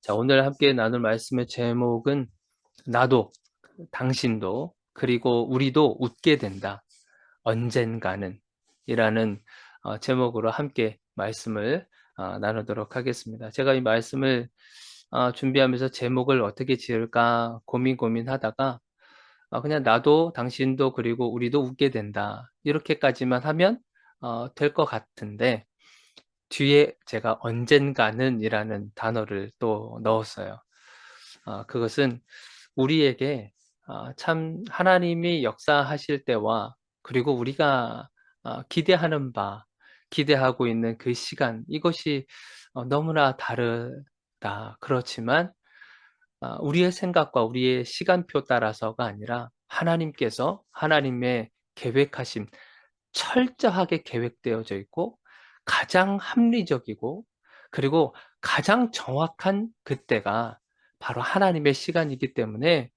자, 오늘 함께 나눌 말씀의 제목은 나도, 당신도, 그리고 우리도 웃게 된다. 언젠가는 이라는 제목으로 함께 말씀을 나누도록 하겠습니다. 제가 이 말씀을 준비하면서 제목을 어떻게 지을까 고민하다가 그냥 나도, 당신도, 그리고 우리도 웃게 된다. 이렇게까지만 하면 될 것 같은데 뒤에 제가 언젠가는 이라는 단어를 또 넣었어요. 그것은 우리에게 참 하나님이 역사하실 때와 그리고 우리가 기대하는 바, 기대하고 있는 그 시간, 이것이 너무나 다르다. 그렇지만 우리의 생각과 우리의 시간표 따라서가 아니라 하나님께서 하나님의 계획하심, 철저하게 계획되어져 있고 가장 합리적이고 그리고 가장 정확한 그때가 바로 하나님의 시간이기 때문에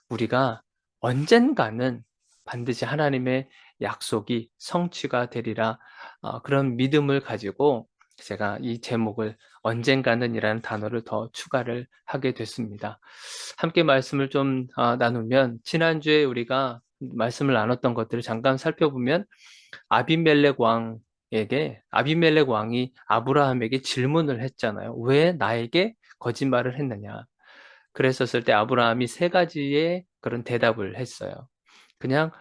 우리가 언젠가는 반드시 하나님의 약속이 성취가 되리라, 그런 믿음을 가지고 제가 이 제목을 언젠가는 이라는 단어를 더 추가를 하게 됐습니다. 함께 말씀을 좀 나누면 지난주에 우리가 말씀을 나눴던 것들을 잠깐 살펴보면 아비멜렉 왕이 아브라함에게 질문을 했잖아요. 왜 나에게 거짓말을 했느냐? 그랬었을 때 아브라함이 세 가지의 그런 대답을 했어요. 그냥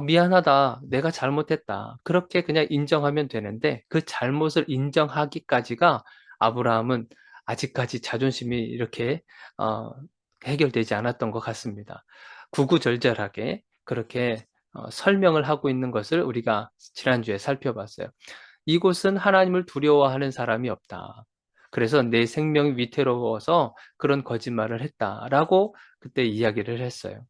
미안하다. 내가 잘못했다. 그렇게 그냥 인정하면 되는데 그 잘못을 인정하기까지가 아브라함은 아직까지 자존심이 이렇게 어, 해결되지 않았던 것 같습니다. 구구절절하게 그렇게 설명을 하고 있는 것을 우리가 지난주에 살펴봤어요. 이곳은 하나님을 두려워하는 사람이 없다. 그래서 내 생명이 위태로워서 그런 거짓말을 했다라고 그때 이야기를 했어요.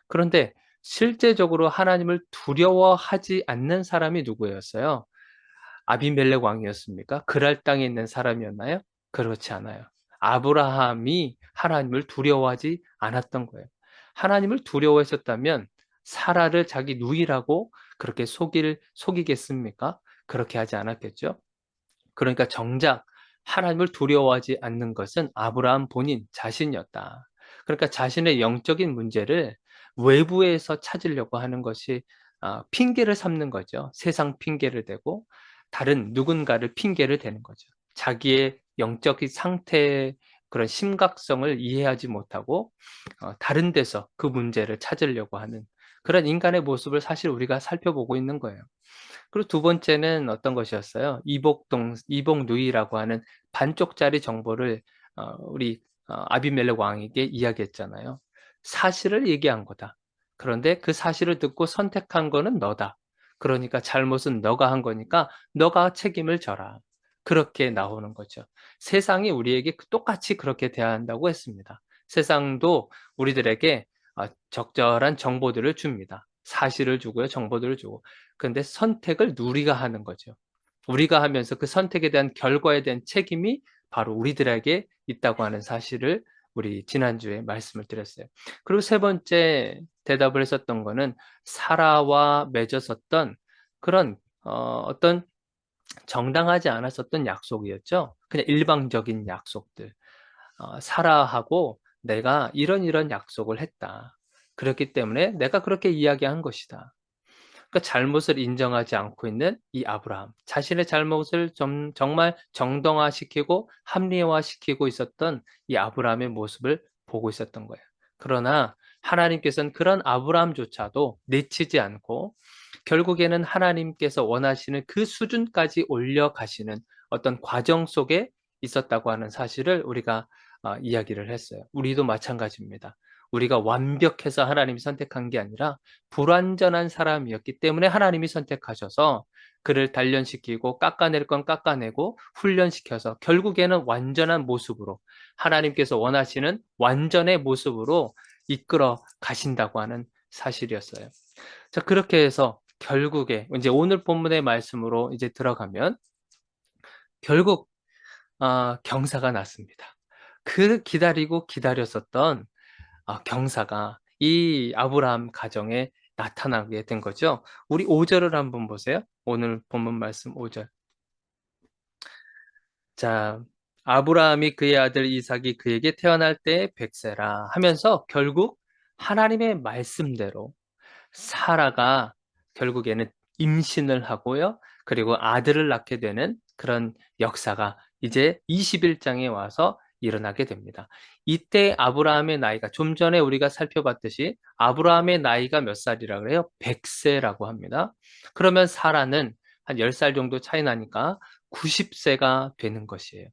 그런데 실제적으로 하나님을 두려워하지 않는 사람이 누구였어요? 아비멜렉 왕이었습니까? 그랄 땅에 있는 사람이었나요? 그렇지 않아요. 아브라함이 하나님을 두려워하지 않았던 거예요. 하나님을 두려워했었다면 사라를 자기 누이라고 그렇게 속이겠습니까? 그렇게 하지 않았겠죠? 그러니까 정작 하나님을 두려워하지 않는 것은 아브라함 본인 자신이었다. 그러니까 자신의 영적인 문제를 외부에서 찾으려고 하는 것이 핑계를 삼는 거죠. 세상 핑계를 대고 다른 누군가를 핑계를 대는 거죠. 자기의 영적인 상태의 그런 심각성을 이해하지 못하고 다른 데서 그 문제를 찾으려고 하는 그런 인간의 모습을 사실 우리가 살펴보고 있는 거예요. 그리고 두 번째는 어떤 것이었어요? 이복누이라고 하는 반쪽짜리 정보를 우리 아비멜렉 왕에게 이야기했잖아요. 사실을 얘기한 거다. 그런데 그 사실을 듣고 선택한 거는 너다. 그러니까 잘못은 너가 한 거니까 너가 책임을 져라. 그렇게 나오는 거죠. 세상이 우리에게 똑같이 그렇게 대한다고 했습니다. 세상도 우리들에게 적절한 정보들을 줍니다. 사실을 주고요, 정보들을 주고. 그런데 선택을 우리가 하는 거죠. 우리가 하면서 그 선택에 대한 결과에 대한 책임이 바로 우리들에게 있다고 하는 사실을 우리 지난주에 말씀을 드렸어요. 그리고 세 번째 대답을 했었던 거는 사라와 맺었었던 그런 어떤 정당하지 않았었던 약속이었죠. 그냥 일방적인 약속들. 사라하고 내가 이런 약속을 했다. 그렇기 때문에 내가 그렇게 이야기한 것이다. 그러니까 잘못을 인정하지 않고 있는 이 아브라함, 자신의 잘못을 정말 정당화시키고 합리화시키고 있었던 이 아브라함의 모습을 보고 있었던 거예요. 그러나 하나님께서는 그런 아브라함조차도 내치지 않고 결국에는 하나님께서 원하시는 그 수준까지 올려가시는 어떤 과정 속에 있었다고 하는 사실을 우리가 이야기를 했어요. 우리도 마찬가지입니다. 우리가 완벽해서 하나님이 선택한 게 아니라 불완전한 사람이었기 때문에 하나님이 선택하셔서 그를 단련시키고 깎아낼 건 깎아내고 훈련시켜서 결국에는 완전한 모습으로 하나님께서 원하시는 완전의 모습으로 이끌어 가신다고 하는 사실이었어요. 자, 그렇게 해서 결국에 이제 오늘 본문의 말씀으로 이제 들어가면 결국 경사가 났습니다. 그 기다리고 기다렸었던 경사가 이 아브라함 가정에 나타나게 된 거죠. 우리 5절을 한번 보세요. 오늘 본문 말씀 5절. 자, 아브라함이 그의 아들 이삭이 그에게 태어날 때 100세라 하면서 결국 하나님의 말씀대로 사라가 결국에는 임신을 하고요. 그리고 아들을 낳게 되는 그런 역사가 이제 21장에 와서 일어나게 됩니다. 이때 아브라함의 나이가 좀 전에 우리가 살펴봤듯이 아브라함의 나이가 몇 살이라고 그래요? 100세라고 합니다. 그러면 사라는 한 10살 정도 차이 나니까 90세가 되는 것이에요.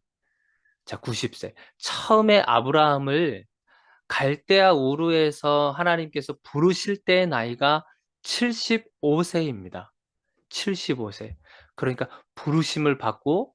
자, 90세. 처음에 아브라함을 갈대아 우르에서 하나님께서 부르실 때의 나이가 75세입니다. 75세. 그러니까 부르심을 받고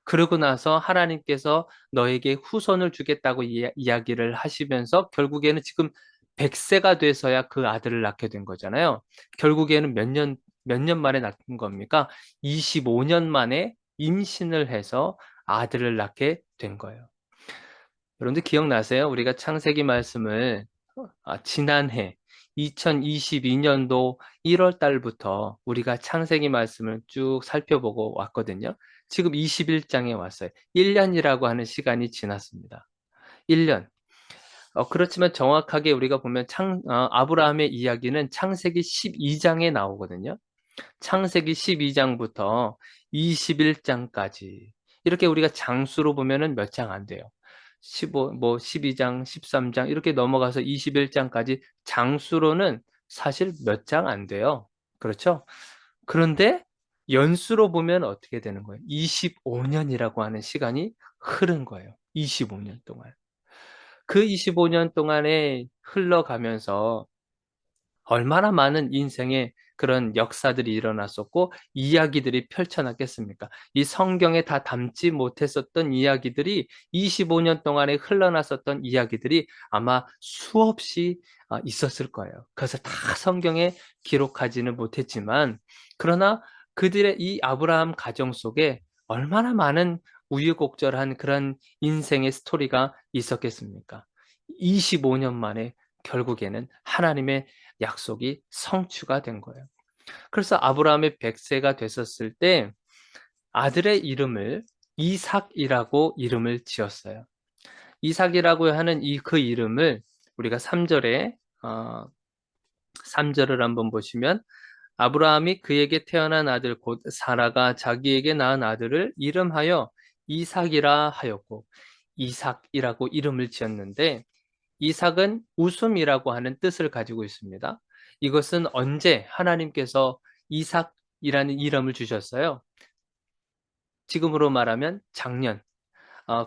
그러고 나서 하나님께서 너에게 후손을 주겠다고 이야기를 하시면서 결국에는 지금 100세가 돼서야 그 아들을 낳게 된 거잖아요. 결국에는 몇 년 만에 낳은 겁니까? 25년 만에 임신을 해서 아들을 낳게 된 거예요. 여러분들 기억나세요? 우리가 창세기 말씀을 지난해 2022년도 1월 달부터 우리가 창세기 말씀을 쭉 살펴보고 왔거든요. 지금 21장에 왔어요. 1년이라고 하는 시간이 지났습니다. 1년. 그렇지만 정확하게 우리가 보면 아브라함의 이야기는 창세기 12장에 나오거든요. 창세기 12장부터 21장까지 이렇게 우리가 장수로 보면은 몇 장 안 돼요. 12장, 13장 이렇게 넘어가서 21장까지 장수로는 사실 몇 장 안 돼요. 그렇죠? 그런데 연수로 보면 어떻게 되는 거예요? 25년이라고 하는 시간이 흐른 거예요. 25년 동안. 그 25년 동안에 흘러가면서 얼마나 많은 인생의 그런 역사들이 일어났었고 이야기들이 펼쳐났겠습니까? 이 성경에 다 담지 못했었던 이야기들이 25년 동안에 흘러났었던 이야기들이 아마 수없이 있었을 거예요. 그래서 다 성경에 기록하지는 못했지만 그러나 그들의 이 아브라함 가정 속에 얼마나 많은 우유곡절한 그런 인생의 스토리가 있었겠습니까? 25년 만에 결국에는 하나님의 약속이 성취가 된 거예요. 그래서 아브라함의 100세가 됐었을 때 아들의 이름을 이삭이라고 이름을 지었어요. 이삭이라고 하는 그 이름을 우리가 3절에 3절을 한번 보시면 아브라함이 그에게 태어난 아들 곧 사라가 자기에게 낳은 아들을 이름하여 이삭이라 하였고 이삭이라고 이름을 지었는데 이삭은 웃음이라고 하는 뜻을 가지고 있습니다. 이것은 언제 하나님께서 이삭이라는 이름을 주셨어요? 지금으로 말하면 작년.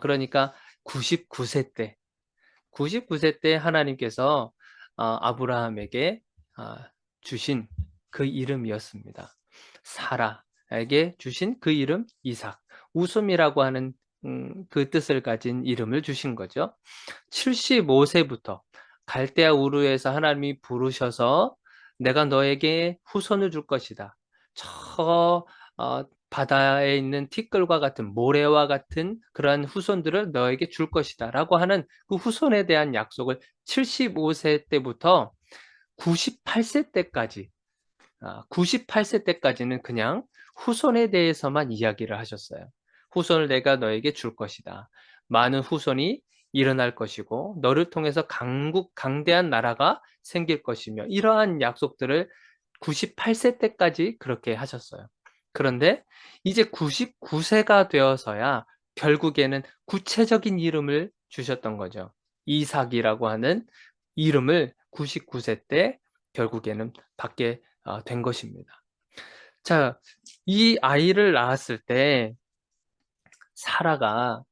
그러니까 99세 때, 99세 때 하나님께서 아브라함에게 주신 그 이름이었습니다. 사라에게 주신 그 이름 이삭. 웃음이라고 하는 그 뜻을 가진 이름을 주신 거죠. 75세부터 갈대아 우르에서 하나님이 부르셔서 내가 너에게 후손을 줄 것이다. 저 바다에 있는 티끌과 같은 모래와 같은 그러한 후손들을 너에게 줄 것이다 라고 하는 그 후손에 대한 약속을 75세 때부터 98세 때까지 98세 때까지는 그냥 후손에 대해서만 이야기를 하셨어요. 후손을 내가 너에게 줄 것이다. 많은 후손이 일어날 것이고 너를 통해서 강대한 나라가 생길 것이며 이러한 약속들을 98세 때까지 그렇게 하셨어요. 그런데 이제 99세가 되어서야 결국에는 구체적인 이름을 주셨던 거죠. 이삭이라고 하는 이름을 99세 때 결국에는 받게 된 것입니다. 자, 이 아이를 낳았을 때 사라가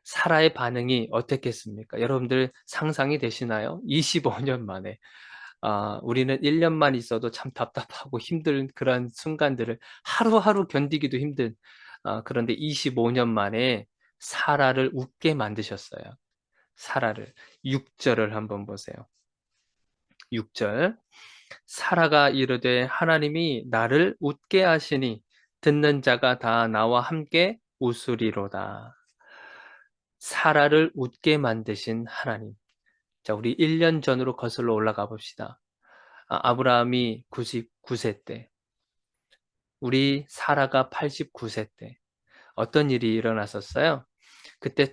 사라의 반응이 어땠겠습니까? 여러분들 상상이 되시나요? 25년 만에 우리는 1년만 있어도 참 답답하고 힘든 그런 순간들을 하루하루 견디기도 힘든 그런데 25년 만에 사라를 웃게 만드셨어요. 사라를 6절을 한번 보세요. 6절 사라가 이르되 하나님이 나를 웃게 하시니 듣는 자가 다 나와 함께 웃으리로다. 사라를 웃게 만드신 하나님. 자, 우리 1년 전으로 거슬러 올라가 봅시다. 아브라함이 99세 때, 우리 사라가 89세 때 어떤 일이 일어났었어요? 그때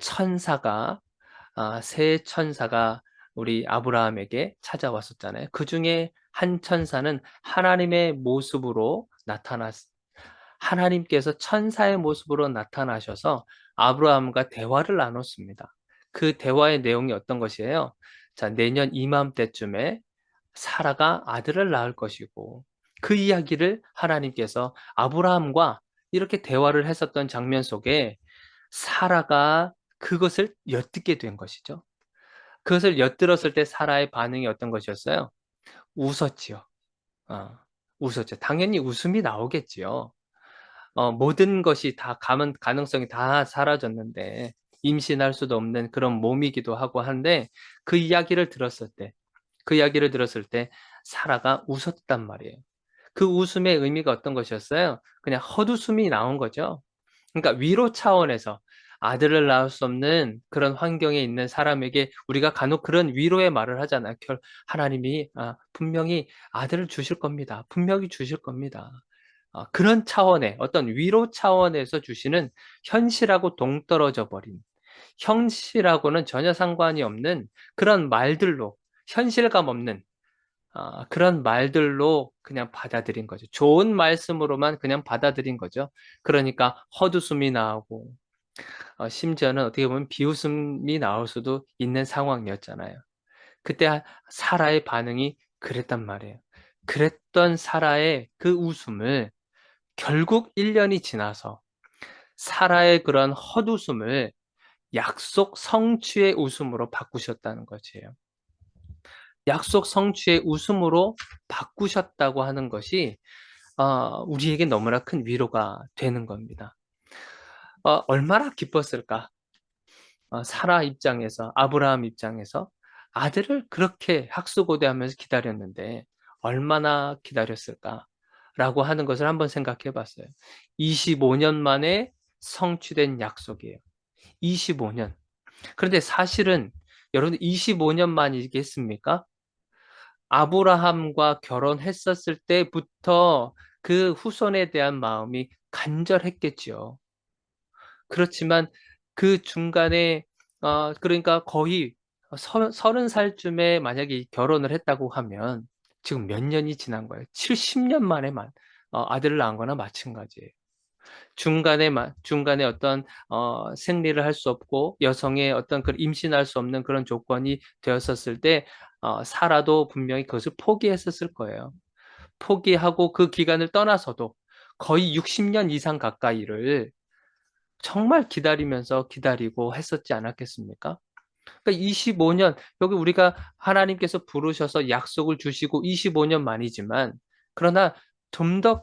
새 천사가 우리 아브라함에게 찾아왔었잖아요. 그 중에 한 천사는 하나님의 모습으로 하나님께서 천사의 모습으로 나타나셔서 아브라함과 대화를 나눴습니다. 그 대화의 내용이 어떤 것이에요? 자, 내년 이맘때쯤에 사라가 아들을 낳을 것이고, 그 이야기를 하나님께서 아브라함과 이렇게 대화를 했었던 장면 속에 사라가 그것을 엿듣게 된 것이죠. 그것을 엿들었을 때 사라의 반응이 어떤 것이었어요? 웃었지요. 어, 웃었죠. 당연히 웃음이 나오겠지요. 모든 것이 다 가능성이 다 사라졌는데 임신할 수도 없는 그런 몸이기도 하고 한데 그 이야기를 들었을 때 사라가 웃었단 말이에요. 그 웃음의 의미가 어떤 것이었어요? 그냥 헛웃음이 나온 거죠. 그러니까 위로 차원에서 아들을 낳을 수 없는 그런 환경에 있는 사람에게 우리가 간혹 그런 위로의 말을 하잖아요. 하나님이 분명히 아들을 주실 겁니다. 분명히 주실 겁니다. 그런 차원의 어떤 위로 차원에서 주시는 현실하고 동떨어져 버린 현실하고는 전혀 상관이 없는 그런 말들로 현실감 없는 그런 말들로 그냥 받아들인 거죠. 좋은 말씀으로만 그냥 받아들인 거죠. 그러니까 헛웃음이 나오고 심지어는 어떻게 보면 비웃음이 나올 수도 있는 상황이었잖아요. 그때 사라의 반응이 그랬단 말이에요. 그랬던 사라의 그 웃음을 결국 1년이 지나서 사라의 그런 헛웃음을 약속 성취의 웃음으로 바꾸셨다는 것이에요. 약속 성취의 웃음으로 바꾸셨다고 하는 것이 우리에게 너무나 큰 위로가 되는 겁니다. 얼마나 기뻤을까? 사라 입장에서, 아브라함 입장에서 아들을 그렇게 학수고대하면서 기다렸는데 얼마나 기다렸을까라고 하는 것을 한번 생각해 봤어요. 25년 만에 성취된 약속이에요. 25년. 그런데 사실은 여러분 25년 만이겠습니까? 아브라함과 결혼했었을 때부터 그 후손에 대한 마음이 간절했겠지요. 그렇지만 그 중간에 그러니까 거의 30살쯤에 만약에 결혼을 했다고 하면 지금 몇 년이 지난 거예요. 70년 만에만 아들을 낳은 거나 마찬가지예요. 중간에 어떤 생리를 할 수 없고 여성의 어떤 그 임신할 수 없는 그런 조건이 되었었을 때 사라도 분명히 그것을 포기했었을 거예요. 포기하고 그 기간을 떠나서도 거의 60년 이상 가까이를 정말 기다리고 했었지 않았겠습니까? 그러니까 25년, 여기 우리가 하나님께서 부르셔서 약속을 주시고 25년 만이지만, 그러나 좀 더,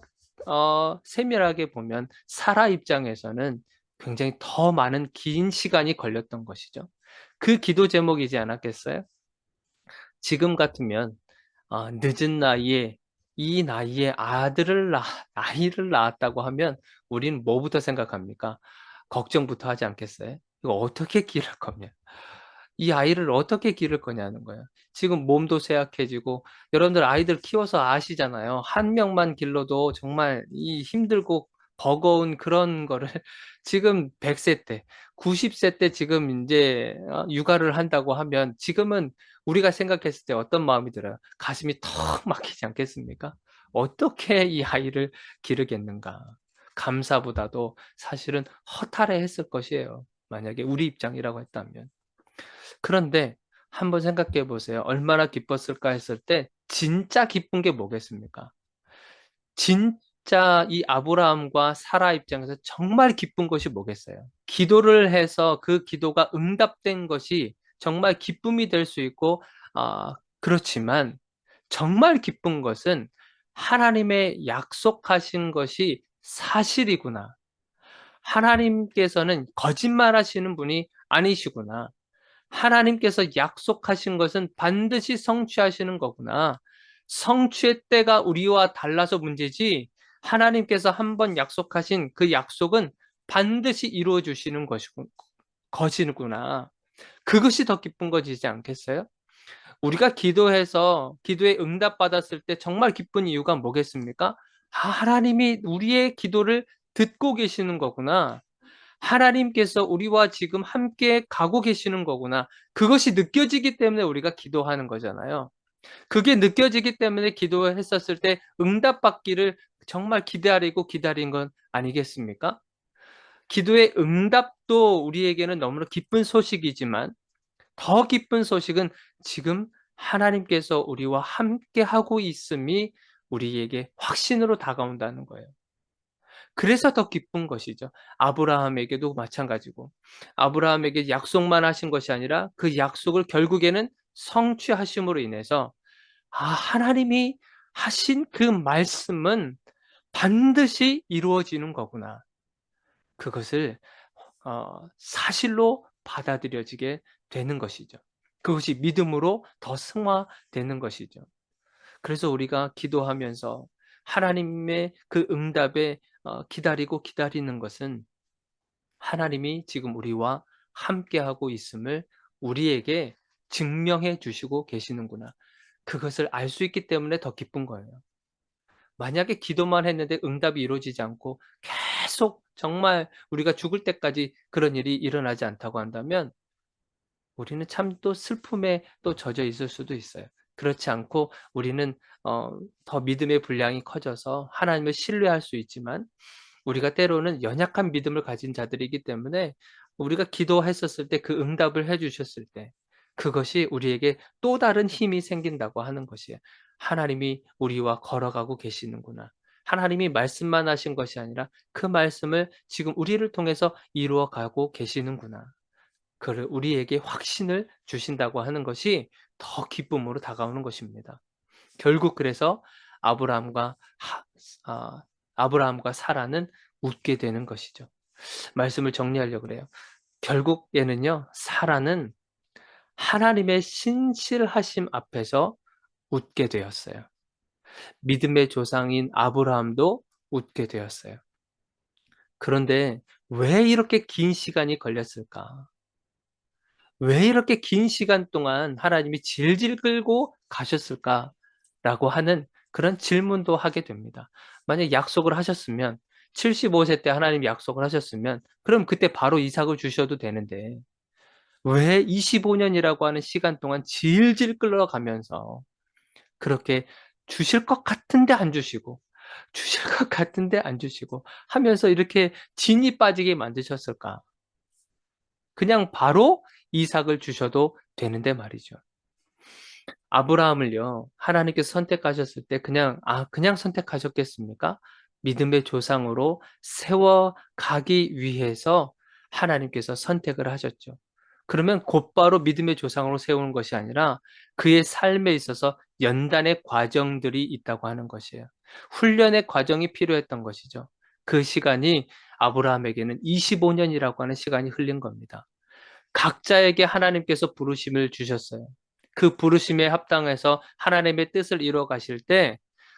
세밀하게 보면, 사라 입장에서는 굉장히 더 많은 긴 시간이 걸렸던 것이죠. 그 기도 제목이지 않았겠어요? 지금 같으면, 늦은 나이에, 이 나이에 아이를 낳았다고 하면, 우리는 뭐부터 생각합니까? 걱정부터 하지 않겠어요? 이거 어떻게 기를 거냐? 이 아이를 어떻게 기를 거냐는 거예요. 지금 몸도 쇠약해지고 여러분들 아이들 키워서 아시잖아요. 한 명만 길러도 정말 이 힘들고 버거운 그런 거를 지금 100세 때, 90세 때 지금 이제 육아를 한다고 하면 지금은 우리가 생각했을 때 어떤 마음이 들어요? 가슴이 턱 막히지 않겠습니까? 어떻게 이 아이를 기르겠는가? 감사보다도 사실은 허탈해 했을 것이에요. 만약에 우리 입장이라고 했다면. 그런데 한번 생각해 보세요. 얼마나 기뻤을까 했을 때 진짜 기쁜 게 뭐겠습니까? 진짜 이 아브라함과 사라 입장에서 정말 기쁜 것이 뭐겠어요? 기도를 해서 그 기도가 응답된 것이 정말 기쁨이 될 수 있고, 그렇지만 정말 기쁜 것은 하나님의 약속하신 것이 사실이구나. 하나님께서는 거짓말하시는 분이 아니시구나. 하나님께서 약속하신 것은 반드시 성취하시는 거구나. 성취의 때가 우리와 달라서 문제지, 하나님께서 한번 약속하신 그 약속은 반드시 이루어 주시는 것이구나. 그것이 더 기쁜 것이지 않겠어요? 우리가 기도에 응답받았을 때 정말 기쁜 이유가 뭐겠습니까? 하나님이 우리의 기도를 듣고 계시는 거구나. 하나님께서 우리와 지금 함께 가고 계시는 거구나. 그것이 느껴지기 때문에 우리가 기도하는 거잖아요. 그게 느껴지기 때문에 기도했었을 때 응답받기를 정말 기다리고 기다린 건 아니겠습니까? 기도의 응답도 우리에게는 너무나 기쁜 소식이지만 더 기쁜 소식은 지금 하나님께서 우리와 함께 하고 있음이 우리에게 확신으로 다가온다는 거예요. 그래서 더 기쁜 것이죠. 아브라함에게도 마찬가지고. 아브라함에게 약속만 하신 것이 아니라 그 약속을 결국에는 성취하심으로 인해서 하나님이 하신 그 말씀은 반드시 이루어지는 거구나. 그것을 사실로 받아들여지게 되는 것이죠. 그것이 믿음으로 더 승화되는 것이죠. 그래서 우리가 기도하면서 하나님의 그 응답에 기다리고 기다리는 것은 하나님이 지금 우리와 함께하고 있음을 우리에게 증명해 주시고 계시는구나. 그것을 알 수 있기 때문에 더 기쁜 거예요. 만약에 기도만 했는데 응답이 이루어지지 않고 계속 정말 우리가 죽을 때까지 그런 일이 일어나지 않다고 한다면 우리는 참 또 슬픔에 또 젖어 있을 수도 있어요. 그렇지 않고 우리는 더 믿음의 분량이 커져서 하나님을 신뢰할 수 있지만 우리가 때로는 연약한 믿음을 가진 자들이기 때문에 우리가 기도했었을 때 그 응답을 해 주셨을 때 그것이 우리에게 또 다른 힘이 생긴다고 하는 것이에요. '하나님이 우리와 걸어가고 계시는구나. 하나님이 말씀만 하신 것이 아니라 그 말씀을 지금 우리를 통해서 이루어 가고 계시는구나.' 그를 우리에게 확신을 주신다고 하는 것이 더 기쁨으로 다가오는 것입니다. 결국 그래서 아브라함과 하 아 아브라함과 사라는 웃게 되는 것이죠. 말씀을 정리하려고 그래요. 결국에는요. 사라는 하나님의 신실하심 앞에서 웃게 되었어요. 믿음의 조상인 아브라함도 웃게 되었어요. 그런데 왜 이렇게 긴 시간이 걸렸을까? 왜 이렇게 긴 시간 동안 하나님이 질질 끌고 가셨을까라고 하는 그런 질문도 하게 됩니다. 만약 약속을 하셨으면 75세 때 하나님이 약속을 하셨으면 그럼 그때 바로 이삭을 주셔도 되는데 왜 25 년이라고 하는 시간 동안 질질 끌어가면서 그렇게 주실 것 같은데 안 주시고 주실 것 같은데 안 주시고 하면서 이렇게 진이 빠지게 만드셨을까? 그냥 바로 이삭을 주셔도 되는데 말이죠. 아브라함을요. 하나님께서 선택하셨을 때 그냥 선택하셨겠습니까? 믿음의 조상으로 세워 가기 위해서 하나님께서 선택을 하셨죠. 그러면 곧바로 믿음의 조상으로 세우는 것이 아니라 그의 삶에 있어서 연단의 과정들이 있다고 하는 것이에요. 훈련의 과정이 필요했던 것이죠. 그 시간이 아브라함에게는 25 년이라고 하는 시간이 흘린 겁니다. 각자에게 하나님께서 부르심을 주셨어요. 그 부르심에 합당해서 하나님의 뜻을 이루어 가실 때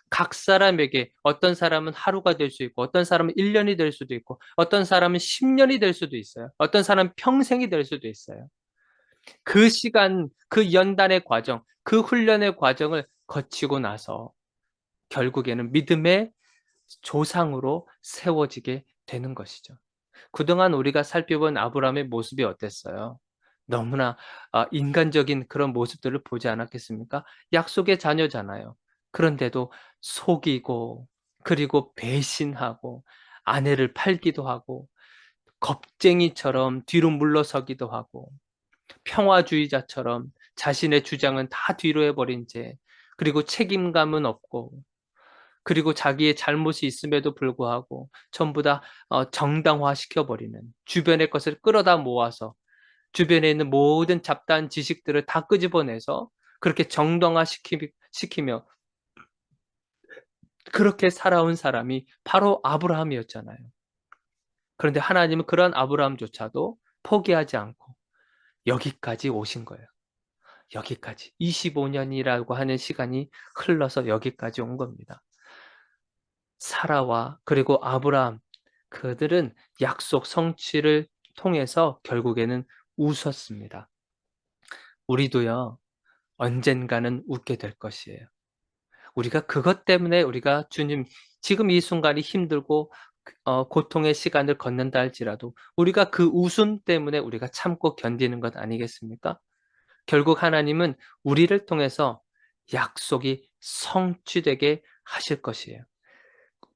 각 사람에게 어떤 사람은 하루가 될 수 있고 어떤 사람은 1 년이 될 수도 있고 어떤 사람은 10 년이 될 수도 있어요. 어떤 사람은 평생이 될 수도 있어요. 그 시간, 그 연단의 과정, 그 훈련의 과정을 거치고 나서 결국에는 믿음의 조상으로 세워지게 되는 것이죠. 그동안 우리가 살펴본 아브라함의 모습이 어땠어요? 너무나 인간적인 그런 모습들을 보지 않았겠습니까? 약속의 자녀잖아요. 그런데도 속이고 그리고 배신하고 아내를 팔기도 하고 겁쟁이처럼 뒤로 물러서기도 하고 평화주의자처럼 자신의 주장은 다 뒤로 해버린 채 그리고 책임감은 없고 그리고 자기의 잘못이 있음에도 불구하고 전부 다 정당화시켜 버리는 주변의 것을 끌어다 모아서 주변에 있는 모든 잡다한 지식들을 다 끄집어내서 그렇게 시키며 그렇게 살아온 사람이 바로 아브라함이었잖아요. 그런데 하나님은 그런 아브라함조차도 포기하지 않고 여기까지 오신 거예요. 여기까지 25 년이라고 하는 시간이 흘러서 여기까지 온 겁니다. 사라와 그리고 아브라함 그들은 약속 성취를 통해서 결국에는 웃었습니다. 우리도요. 언젠가는 웃게 될 것이에요. 우리가 그것 때문에 우리가 주님 지금 이 순간이 힘들고 고통의 시간을 걷는다 할지라도 우리가 그 웃음 때문에 우리가 참고 견디는 것 아니겠습니까? 결국 하나님은 우리를 통해서 약속이 성취되게 하실 것이에요.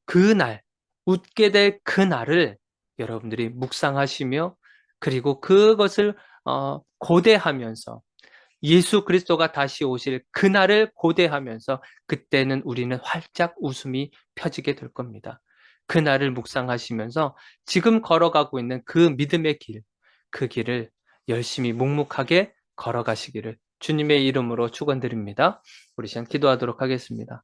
그날, 웃게 될 그날을 여러분들이 묵상하시며 그리고 그것을 고대하면서 예수 그리스도가 다시 오실 그날을 고대하면서 그때는 우리는 활짝 웃음이 펴지게 될 겁니다. 그날을 묵상하시면서 지금 걸어가고 있는 그 믿음의 길, 그 길을 열심히 묵묵하게 걸어가시기를 주님의 이름으로 축원드립니다. 우리 시간 기도하도록 하겠습니다.